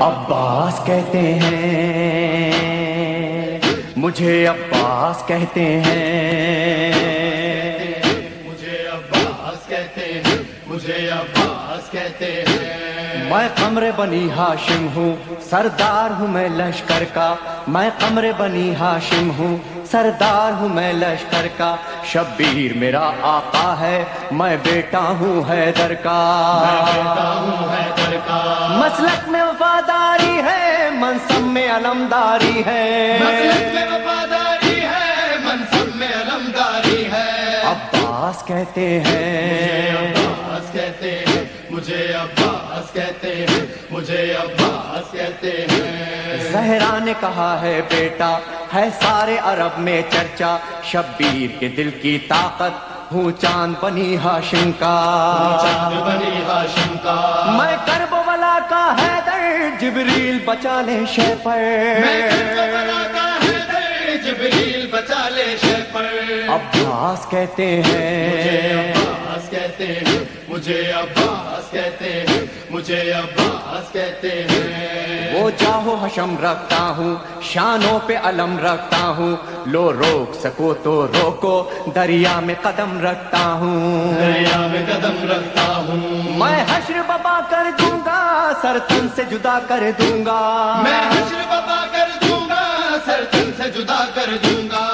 عباس کہتے ہیں، مجھے عباس کہتے ہیں، مجھے عباس کہتے ہیں، مجھے عباس کہتے ہیں۔ میں قمر بنی ہاشم ہوں، سردار ہوں میں لشکر کا، میں قمر بنی ہاشم ہوں، سردار ہوں میں لشکر کا، شبیر میرا آقا ہے، میں بیٹا ہوں حیدر کا، میں بیٹا ہوں حیدر کا، مسلک میں وفاداری ہے، منصب میں علمداری ہے، مسلک میں وفاداری ہے، منصب میں علمداری ہے۔ عباس کہتے ہیں، عباس کہتے ہیں، مجھے عباس کہتے ہیں، مجھے عباس کہتے ہیں۔ زہرا نے کہا ہے بیٹا ہے سارے عرب میں چرچا، شبیر کے دل کی طاقت ہوں چاند بنی ہاشم کا، چاند بنی ہاشم کا، میں کرب ولا کا حیدر، جبریل بچا لے شے پر، میں کربلا کا حیدر، جبریل بچا لے شے پر۔ عباس کہتے مجھے ہیں، عباس کہتے ہیں، مجھے عباس کہتے ہیں، مجھے عباس کہتے ہیں۔ وہ جاہو حشم رکھتا ہوں، شانوں پہ علم رکھتا ہوں، لو روک سکو تو روکو، دریا میں قدم رکھتا ہوں، دریا میں قدم رکھتا ہوں، میں حشر ببا کر دوں گا، سر تن سے جدا کر دوں گا، میں حشر ببا کر دوں گا، سر تن سے جدا کر دوں گا۔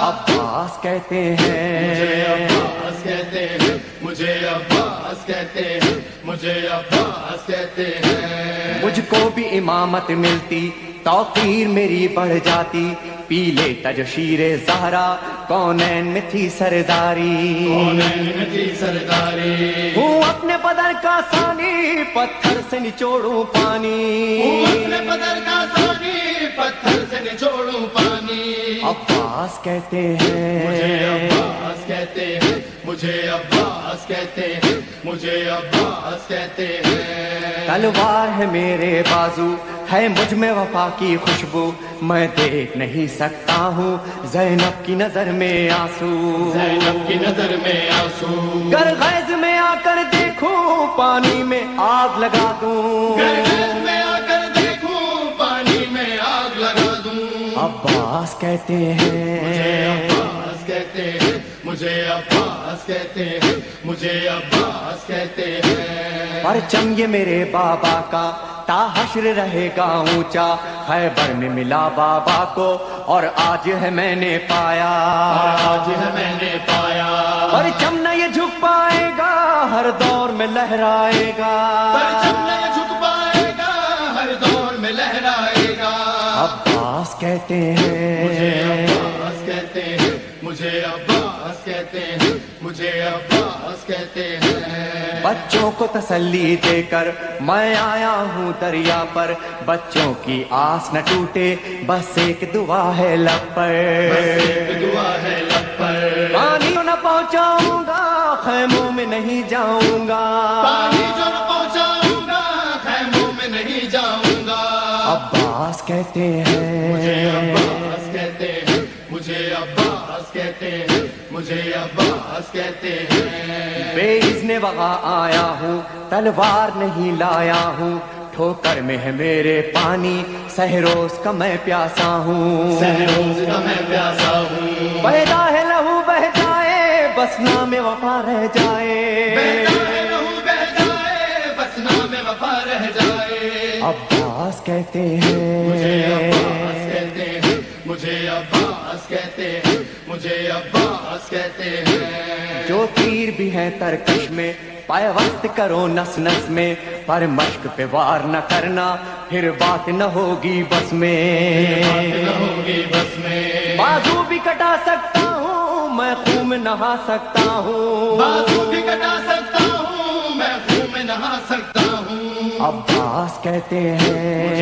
عباس کہتے مجھے ہیں، عباس کہتے ہیں، مجھے عباس کہتے ہیں، مجھے عباس کہتے ہیں۔ مجھ کو بھی امامت ملتی، توقیر میری بڑھ جاتی، پیلے تجشیر زہرا کونین میں تھی سرداری، کونین میں تھی سرداری، ہوں اپنے بدر کا ثانی، پتھر سے نچوڑوں پانی، اپنے بدر کا ثانی، پتھر سے نچوڑوں پانی۔ عباس کہتے مجھے ہیں، عباس کہتے ہیں، مجھے عباس کہتے ہیں، مجھے عباس کہتے ہیں۔ تلوار ہے میرے بازو، ہے مجھ میں وفا کی خوشبو، میں دیکھ نہیں سکتا ہوں زینب کی نظر میں آنسو، زینب کی نظر میں آنسو، گر غیظ میں آ کر دیکھوں پانی میں آگ لگا دوں، گرگز میں آ کر دیکھوں پانی میں آگ لگا دوں۔ عباس کہتے مجھے ہیں، عباس کہتے ہیں، مجھے عباس کہتے ہیں، مجھے عباس کہتے ہیں۔ پرچم یہ میرے بابا کا تا حشر رہے گا اونچا، خیبر میں ملا بابا کو اور آج ہے میں نے پایا، آج ہے میں نے پایا، پرچم نہ یہ جھک پائے گا، ہر دور میں لہرائے گا، پرچم نہیں جھک پائے گا، ہر دور میں لہرائے گا۔ عباس کہتے مجھے ہیں، عباس کہتے ہیں، مجھے عباس کہتے ہیں، مجھے عباس کہتے ہیں۔ بچوں کو تسلی دے کر میں آیا ہوں دریا پر، بچوں کی آس نہ ٹوٹے بس ایک دعا ہے لب پر، بس ایک دعا ہے لب پر، پانی نہ پہنچاؤں گا، خیموں میں نہیں جاؤں گا، پانی جو نہ پہنچاؤں گا، خیموں میں نہیں جاؤں گا۔ عباس کہتے مجھے ہیں، عباس کہتے ہیں، مجھے عباس کہتے ہیں، مجھے عباس کہتے ہیں۔ بے اذن وغا آیا ہوں، تلوار نہیں لایا ہوں، ٹھوکر میں ہے میرے پانی، سہروز کا میں پیاسا ہوں، سہروز کا میں پیاسا ہوں، پیدا ہے لہو بہ جائے، بس نام وفا رہ جائے، بہتا ہے لہو بہ جائے، بس نام وفا رہ جائے۔ عباس کہتے مجھے عباس ہیں، کہتے ہیں، مجھے عباس کہتے ہیں، مجھے عباس کہتے ہیں۔ جو تیر بھی ہیں ترکش میں پیوست کرو نس نس میں، پر مشق پہ وار نہ کرنا پھر بات نہ ہوگی بس میں، بات نہ ہوگی بس میں، بازو بھی کٹا سکتا ہوں میں، خون میں نہا سکتا ہوں، بازو بھی کٹا سکتا ہوں میں، خون میں نہا سکتا ہوں۔ عباس کہتے ہیں۔